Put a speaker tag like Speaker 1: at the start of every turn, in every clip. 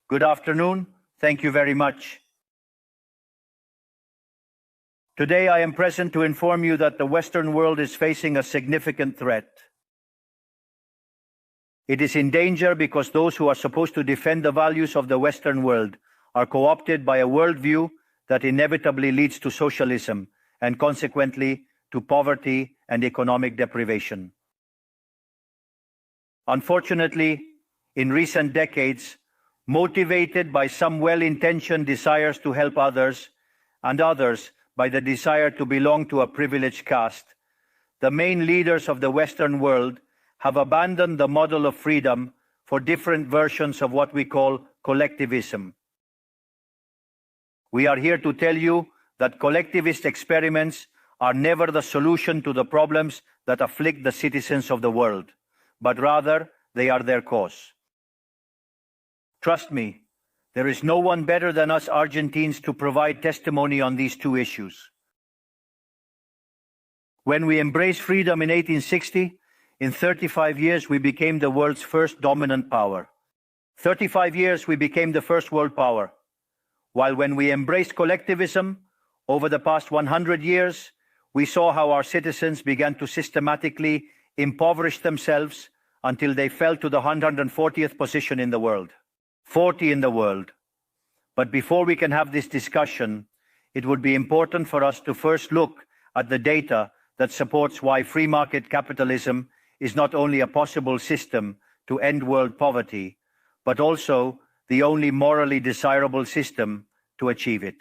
Speaker 1: Good afternoon. Thank you very much. Today I am present to inform you that the Western world is facing a significant threat. It is in danger because those who are supposed to defend the values of the Western world are co-opted by a worldview that inevitably leads to socialism and consequently to poverty and economic deprivation. Unfortunately, in recent decades, motivated by some well-intentioned desires to help others and others by the desire to belong to a privileged caste, the main leaders of the Western world have abandoned the model of freedom for different versions of what we call collectivism. We are here to tell you that collectivist experiments are never the solution to the problems that afflict the citizens of the world, but rather they are their cause. Trust me, there is no one better than us Argentines to provide testimony on these two issues. When we embraced freedom in 1860, in 35 years we became the world's first dominant power. 35 years we became the first world power. While when we embraced collectivism, over the past 100 years, we saw how our citizens began to systematically impoverish themselves until they fell to the 140th position in the world. 40 in the world. But before we can have this discussion, it would be important for us to first look at the data that supports why free market capitalism is not only a possible system to end world poverty, but also the only morally desirable system to achieve it.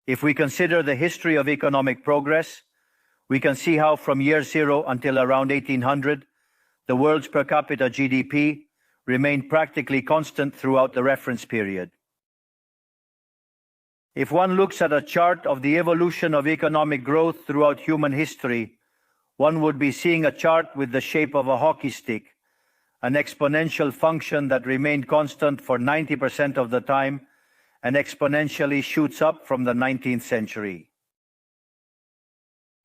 Speaker 1: If we consider the history of economic progress, we can see how from year zero until around 1800, the world's per capita GDP remained practically constant throughout the reference period. If one looks at a chart of the evolution of economic growth throughout human history, one would be seeing a chart with the shape of a hockey stick, an exponential function that remained constant for 90% of the time and exponentially shoots up from the 19th century.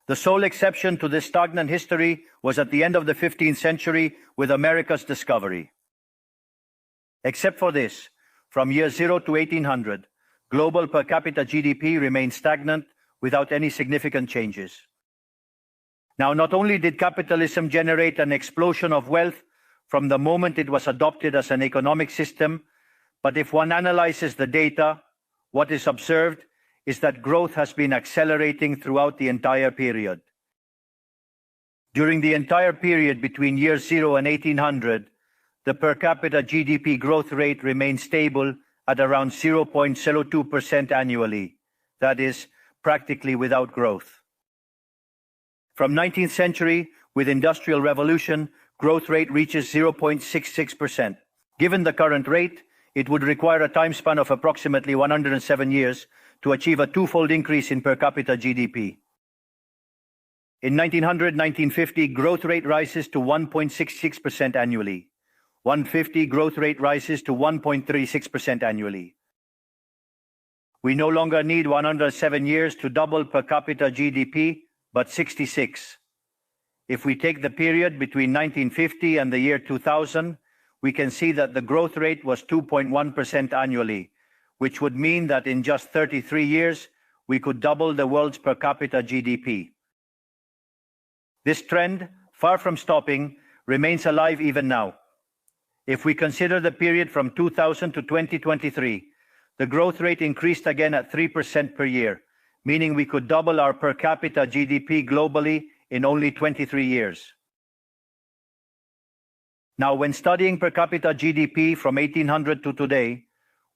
Speaker 1: The sole exception to this stagnant history was at the end of the 15th century with America's discovery. Except for this, from year zero to 1800, global per capita GDP remained stagnant without any significant changes. Now, not only did capitalism generate an explosion of wealth from the moment it was adopted as an economic system, but if one analyzes the data, what is observed is that growth has been accelerating throughout the entire period. During the entire period between year zero and 1800, the per capita GDP growth rate remained stable at around 0.02% annually, that is, practically without growth. From 19th century, with Industrial Revolution, growth rate reaches 0.66%. Given the current rate, it would require a time span of approximately 107 years to achieve a twofold increase in per capita GDP. In 1900-1950, growth rate rises to 1.66% annually. 150 growth rate rises to 1.36% annually. We no longer need 107 years to double per capita GDP, but 66. If we take the period between 1950 and the year 2000, we can see that the growth rate was 2.1% annually, which would mean that in just 33 years, we could double the world's per capita GDP. This trend, far from stopping, remains alive even now. If we consider the period from 2000 to 2023, the growth rate increased again at 3% per year, meaning we could double our per capita GDP globally in only 23 years. Now, when studying per capita GDP from 1800 to today,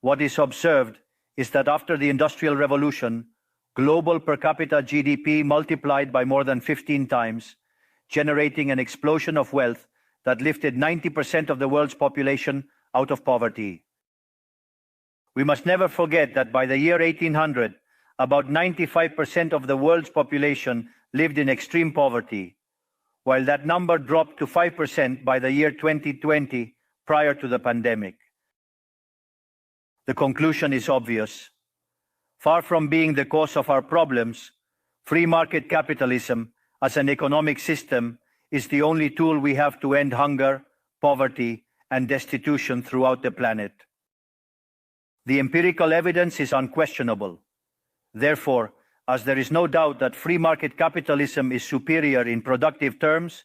Speaker 1: what is observed is that after the Industrial Revolution, global per capita GDP multiplied by more than 15 times, generating an explosion of wealth that lifted 90% of the world's population out of poverty. We must never forget that by the year 1800, about 95% of the world's population lived in extreme poverty, while that number dropped to 5% by the year 2020, prior to the pandemic. The conclusion is obvious. Far from being the cause of our problems, free market capitalism as an economic system is the only tool we have to end hunger, poverty, and destitution throughout the planet. The empirical evidence is unquestionable. Therefore, as there is no doubt that free market capitalism is superior in productive terms,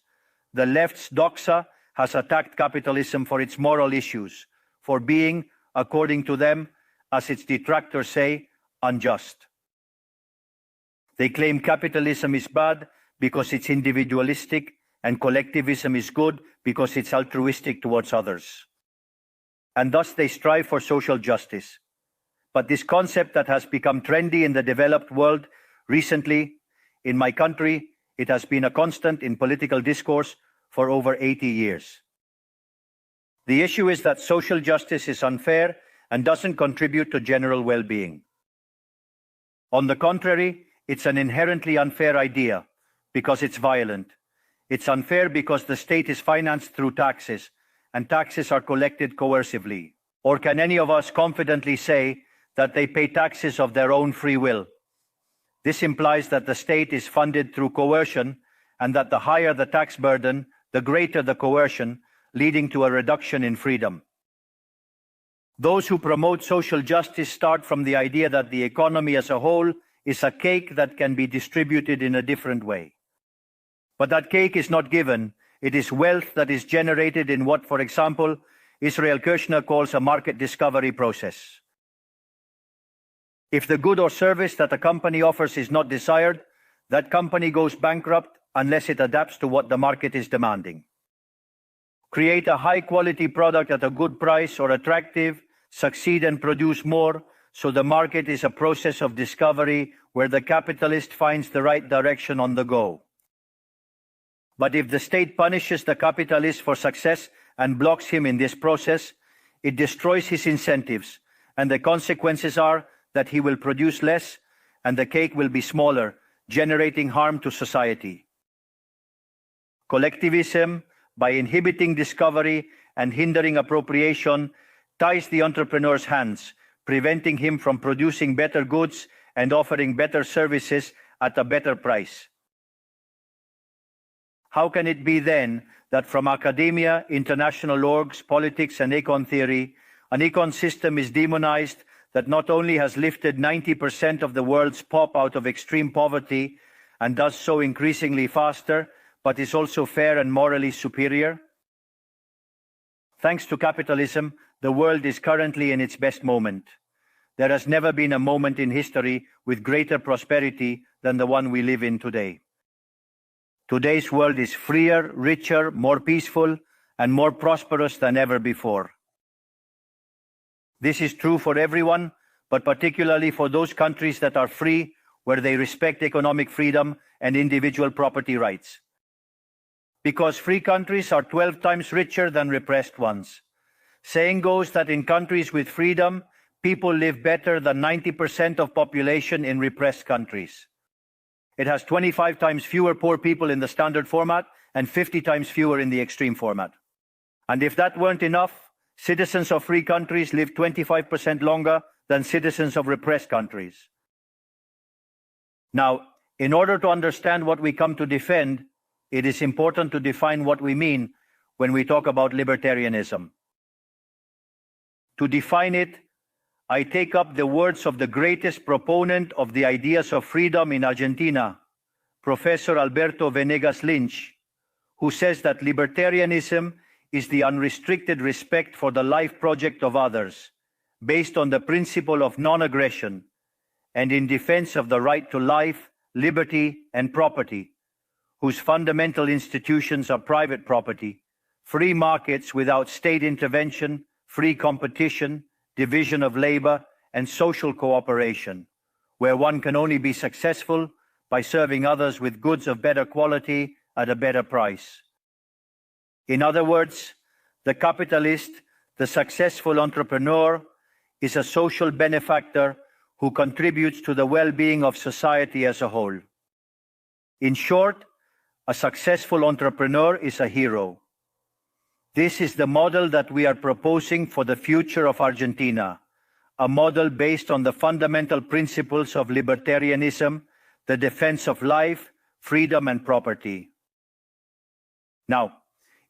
Speaker 1: the left's doxa has attacked capitalism for its moral issues, for being, according to them, as its detractors say, unjust. They claim capitalism is bad because it's individualistic and collectivism is good because it's altruistic towards others. And thus they strive for social justice. But this concept that has become trendy in the developed world recently, in my country, it has been a constant in political discourse for over 80 years. The issue is that social justice is unfair and doesn't contribute to general well-being. On the contrary, it's an inherently unfair idea because it's violent. It's unfair because the state is financed through taxes, and taxes are collected coercively. Or can any of us confidently say that they pay taxes of their own free will? This implies that the state is funded through coercion, and that the higher the tax burden, the greater the coercion, leading to a reduction in freedom. Those who promote social justice start from the idea that the economy as a whole is a cake that can be distributed in a different way. But that cake is not given. It is wealth that is generated in what, for example, Israel Kirzner calls a market discovery process. If the good or service that a company offers is not desired, that company goes bankrupt unless it adapts to what the market is demanding. Create a high-quality product at a good price or attractive, succeed and produce more, so the market is a process of discovery where the capitalist finds the right direction on the go. But if the state punishes the capitalist for success and blocks him in this process, it destroys his incentives, and the consequences are that he will produce less and the cake will be smaller, generating harm to society. Collectivism, by inhibiting discovery and hindering appropriation, ties the entrepreneur's hands, preventing him from producing better goods and offering better services at a better price. How can it be then that from academia, international orgs, politics, and econ theory, an econ system is demonized that not only has lifted 90% of the world's pop out of extreme poverty and does so increasingly faster, but is also fair and morally superior? Thanks to capitalism, the world is currently in its best moment. There has never been a moment in history with greater prosperity than the one we live in today. Today's world is freer, richer, more peaceful, and more prosperous than ever before. This is true for everyone, but particularly for those countries that are free, where they respect economic freedom and individual property rights. Because free countries are 12 times richer than repressed ones. Saying goes that in countries with freedom, people live better than 90% of population in repressed countries. It has 25 times fewer poor people in the standard format and 50 times fewer in the extreme format. And if that weren't enough, citizens of free countries live 25% longer than citizens of repressed countries. Now, in order to understand what we come to defend, it is important to define what we mean when we talk about libertarianism. To define it, I take up the words of the greatest proponent of the ideas of freedom in Argentina, Professor Alberto Venegas Lynch, who says that libertarianism is the unrestricted respect for the life project of others, based on the principle of non-aggression, and in defense of the right to life, liberty, and property, whose fundamental institutions are private property, free markets without state intervention, free competition, division of labor, and social cooperation, where one can only be successful by serving others with goods of better quality at a better price. In other words, the capitalist, the successful entrepreneur, is a social benefactor who contributes to the well-being of society as a whole. In short, a successful entrepreneur is a hero. This is the model that we are proposing for the future of Argentina, a model based on the fundamental principles of libertarianism, the defense of life, freedom, and property. Now,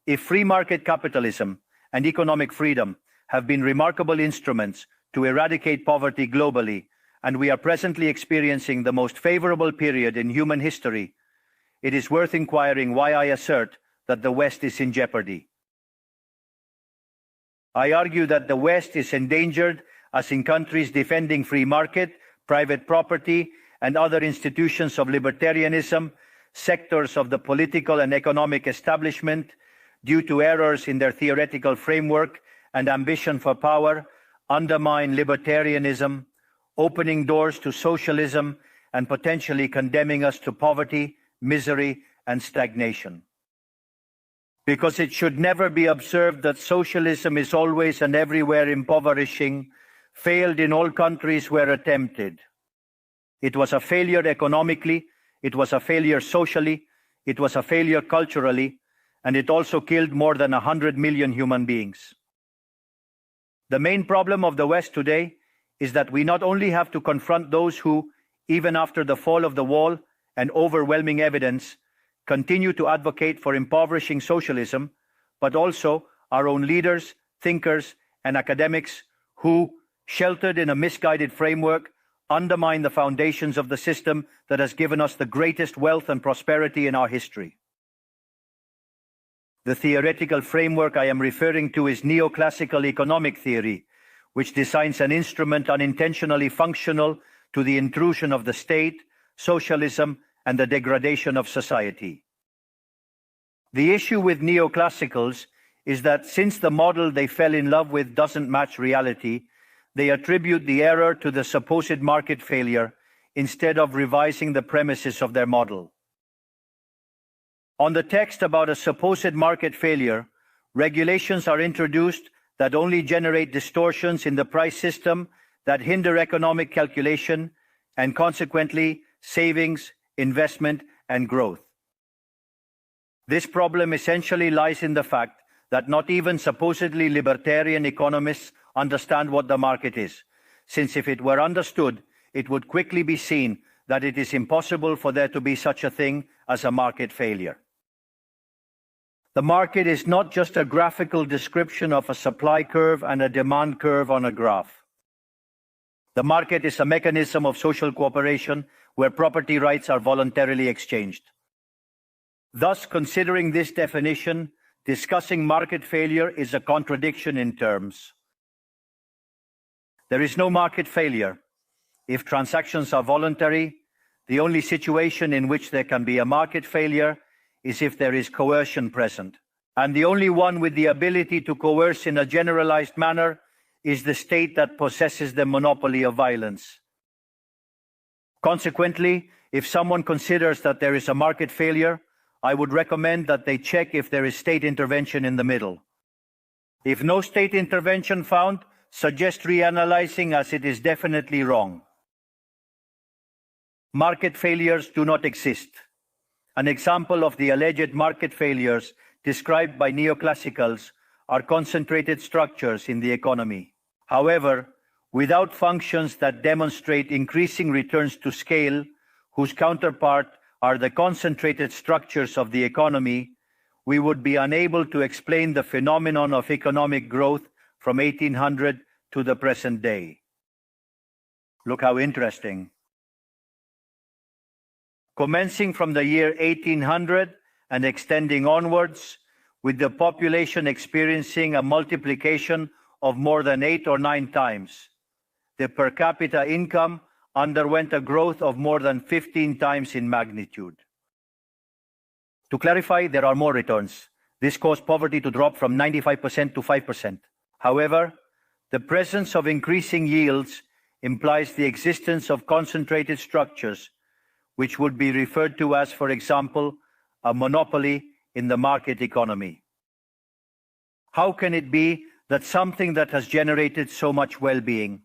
Speaker 1: if free market capitalism and economic freedom have been remarkable instruments to eradicate poverty globally, and we are presently experiencing the most favorable period in human history, it is worth inquiring why I assert that the West is in jeopardy. I argue that the West is endangered as in countries defending free market, private property, and other institutions of libertarianism, sectors of the political and economic establishment, due to errors in their theoretical framework and ambition for power, undermine libertarianism, opening doors to socialism and potentially condemning us to poverty, misery, and stagnation. Because it should never be observed that socialism is always and everywhere impoverishing, failed in all countries where attempted. It was a failure economically, it was a failure socially, it was a failure culturally, and it also killed more than 100 million human beings. The main problem of the West today is that we not only have to confront those who, even after the fall of the wall and overwhelming evidence, continue to advocate for impoverishing socialism, but also our own leaders, thinkers, and academics who, sheltered in a misguided framework, undermine the foundations of the system that has given us the greatest wealth and prosperity in our history. The theoretical framework I am referring to is neoclassical economic theory, which designs an instrument unintentionally functional to the intrusion of the state, socialism, and the degradation of society. The issue with neoclassicals is that since the model they fell in love with doesn't match reality, they attribute the error to the supposed market failure instead of revising the premises of their model. On the text about a supposed market failure, regulations are introduced that only generate distortions in the price system that hinder economic calculation and consequently savings, investment, and growth. This problem essentially lies in the fact that not even supposedly libertarian economists understand what the market is, since if it were understood, it would quickly be seen that it is impossible for there to be such a thing as a market failure. The market is not just a graphical description of a supply curve and a demand curve on a graph. The market is a mechanism of social cooperation where property rights are voluntarily exchanged. Thus, considering this definition, discussing market failure is a contradiction in terms. There is no market failure. If transactions are voluntary, the only situation in which there can be a market failure is if there is coercion present. And the only one with the ability to coerce in a generalized manner is the state that possesses the monopoly of violence. Consequently, if someone considers that there is a market failure, I would recommend that they check if there is state intervention in the middle. If no state intervention found, suggest reanalyzing as it is definitely wrong. Market failures do not exist. An example of the alleged market failures described by neoclassicals are concentrated structures in the economy. However, without functions that demonstrate increasing returns to scale, whose counterpart are the concentrated structures of the economy, we would be unable to explain the phenomenon of economic growth from 1800 to the present day. Look how interesting. Commencing from the year 1800 and extending onwards, with the population experiencing a multiplication of more than 8 or 9 times, the per capita income underwent a growth of more than 15 times in magnitude. To clarify, there are more returns. This caused poverty to drop from 95% to 5%. However, the presence of increasing yields implies the existence of concentrated structures, which would be referred to as, for example, a monopoly in the market economy. How can it be that something that has generated so much well-being,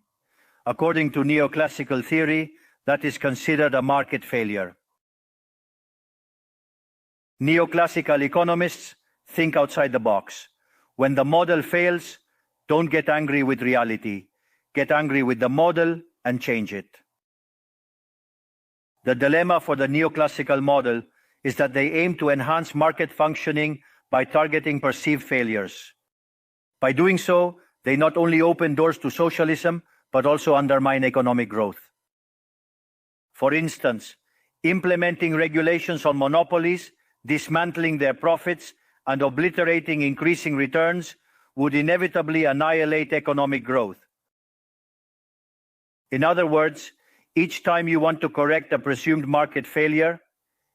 Speaker 1: according to neoclassical theory, that is considered a market failure? Neoclassical economists think outside the box. When the model fails, don't get angry with reality. Get angry with the model and change it. The dilemma for the neoclassical model is that they aim to enhance market functioning by targeting perceived failures. By doing so, they not only open doors to socialism, but also undermine economic growth. For instance, implementing regulations on monopolies, dismantling their profits, and obliterating increasing returns would inevitably annihilate economic growth. In other words, each time you want to correct a presumed market failure,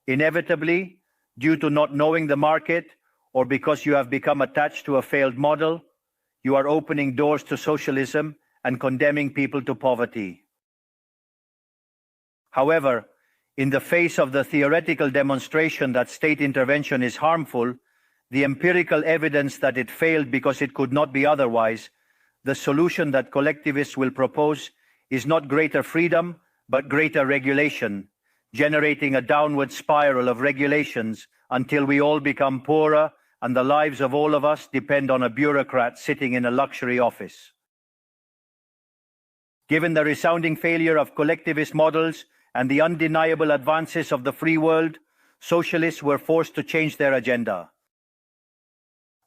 Speaker 1: inevitably, due to not knowing the market or because you have become attached to a failed model, you are opening doors to socialism and condemning people to poverty. However, in the face of the theoretical demonstration that state intervention is harmful, the empirical evidence that it failed because it could not be otherwise, the solution that collectivists will propose is not greater freedom, but greater regulation, generating a downward spiral of regulations until we all become poorer and the lives of all of us depend on a bureaucrat sitting in a luxury office. Given the resounding failure of collectivist models and the undeniable advances of the free world, socialists were forced to change their agenda.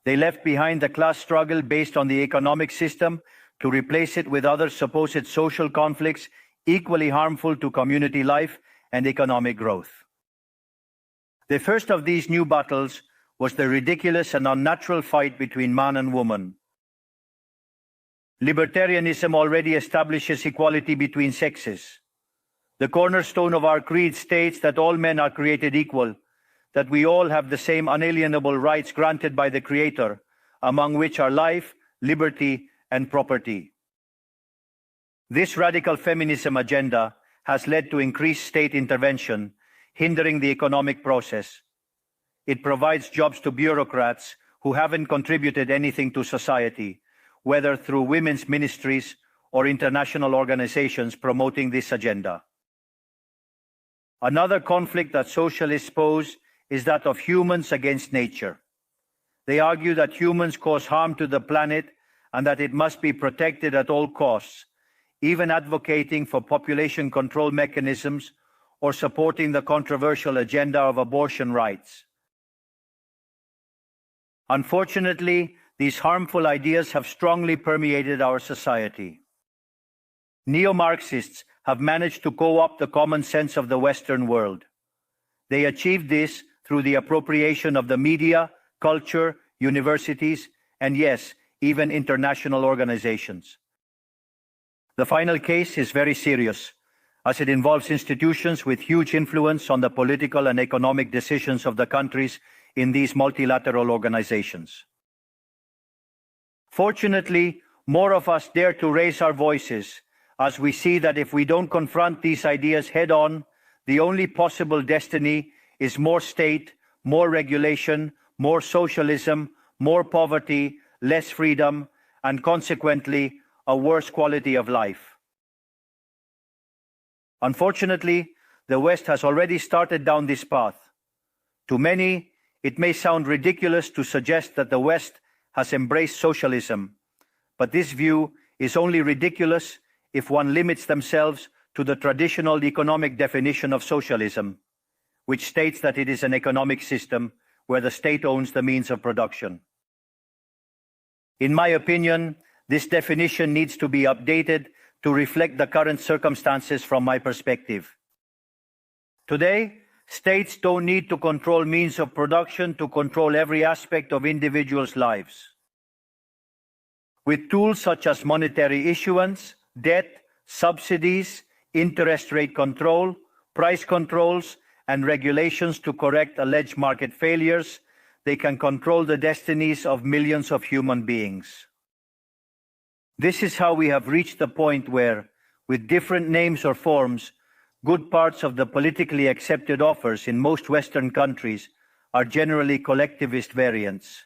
Speaker 1: They left behind the class struggle based on the economic system to replace it with other supposed social conflicts equally harmful to community life and economic growth. The first of these new battles was the ridiculous and unnatural fight between man and woman. Libertarianism already establishes equality between sexes. The cornerstone of our creed states that all men are created equal, that we all have the same unalienable rights granted by the Creator, among which are life, liberty, and property. This radical feminism agenda has led to increased state intervention, hindering the economic process. It provides jobs to bureaucrats who haven't contributed anything to society, whether through women's ministries or international organizations promoting this agenda. Another conflict that socialists pose is that of humans against nature. They argue that humans cause harm to the planet and that it must be protected at all costs, even advocating for population control mechanisms or supporting the controversial agenda of abortion rights. Unfortunately, these harmful ideas have strongly permeated our society. Neo-Marxists have managed to co-opt the common sense of the Western world. They achieved this through the appropriation of the media, culture, universities, and yes, even international organizations. The final case is very serious, as it involves institutions with huge influence on the political and economic decisions of the countries in these multilateral organizations. Fortunately, more of us dare to raise our voices, as we see that if we don't confront these ideas head-on, the only possible destiny is more state, more regulation, more socialism, more poverty, less freedom, and consequently, a worse quality of life. Unfortunately, the West has already started down this path. To many, it may sound ridiculous to suggest that the West has embraced socialism, but this view is only ridiculous if one limits themselves to the traditional economic definition of socialism, which states that it is an economic system where the state owns the means of production. In my opinion, this definition needs to be updated to reflect the current circumstances from my perspective. Today, states don't need to control means of production to control every aspect of individuals' lives. With tools such as monetary issuance, debt, subsidies, interest rate control, price controls, and regulations to correct alleged market failures, they can control the destinies of millions of human beings. This is how we have reached the point where, with different names or forms, good parts of the politically accepted offers in most Western countries are generally collectivist variants.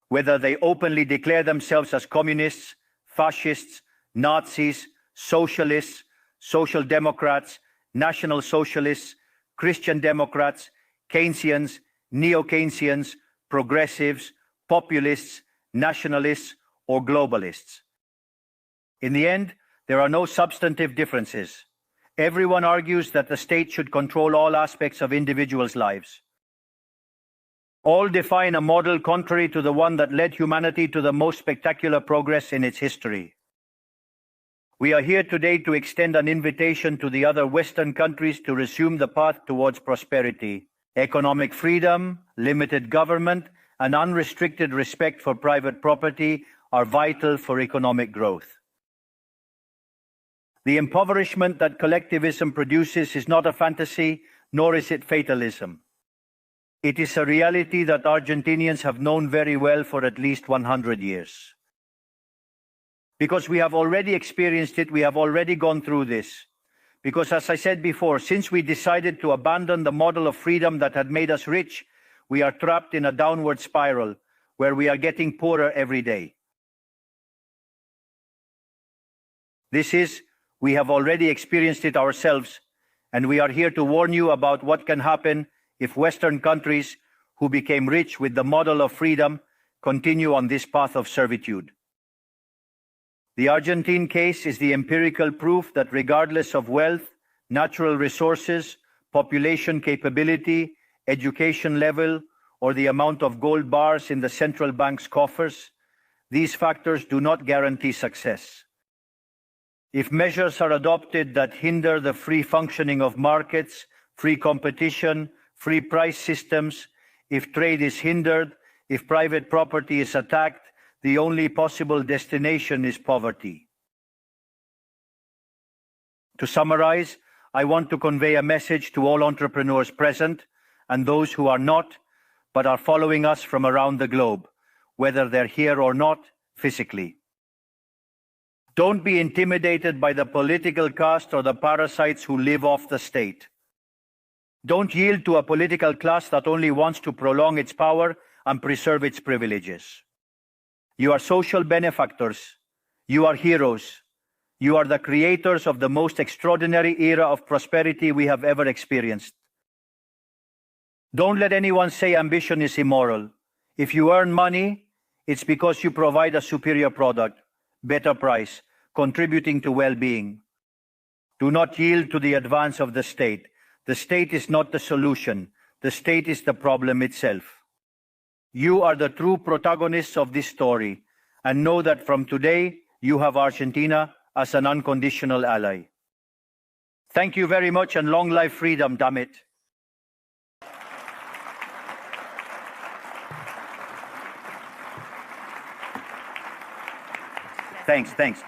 Speaker 1: Whether they openly declare themselves as communists, fascists, Nazis, socialists, social democrats, national socialists, Christian Democrats, Keynesians, neo-Keynesians, progressives, populists, nationalists, or globalists. In the end, there are no substantive differences. Everyone argues that the state should control all aspects of individuals' lives. All define a model contrary to the one that led humanity to the most spectacular progress in its history. We are here today to extend an invitation to the other Western countries to resume the path towards prosperity. Economic freedom, limited government, and unrestricted respect for private property are vital for economic growth. The impoverishment that collectivism produces is not a fantasy, nor is it fatalism. It is a reality that Argentinians have known very well for at least 100 years. Because we have already experienced it, we have already gone through this. Because as I said before, since we decided to abandon the model of freedom that had made us rich, we are trapped in a downward spiral where we are getting poorer every day. We have already experienced it ourselves, and we are here to warn you about what can happen if Western countries who became rich with the model of freedom continue on this path of servitude. The Argentine case is the empirical proof that regardless of wealth, natural resources, population capability, education level, or the amount of gold bars in the central bank's coffers, these factors do not guarantee success. If measures are adopted that hinder the free functioning of markets, free competition, free price systems, if trade is hindered, if private property is attacked, the only possible destination is poverty. To summarize, I want to convey a message to all entrepreneurs present and those who are not, but are following us from around the globe, whether they're here or not physically. Don't be intimidated by the political caste or the parasites who live off the state. Don't yield to a political class that only wants to prolong its power and preserve its privileges. You are social benefactors. You are heroes. You are the creators of the most extraordinary era of prosperity we have ever experienced. Don't let anyone say ambition is immoral. If you earn money, it's because you provide a superior product, better price, contributing to well-being. Do not yield to the advance of the state. The state is not the solution. The state is the problem itself. You are the true protagonists of this story, and know that from today, you have Argentina as an unconditional ally. Thank you very much, and long life freedom, damn it. Thanks.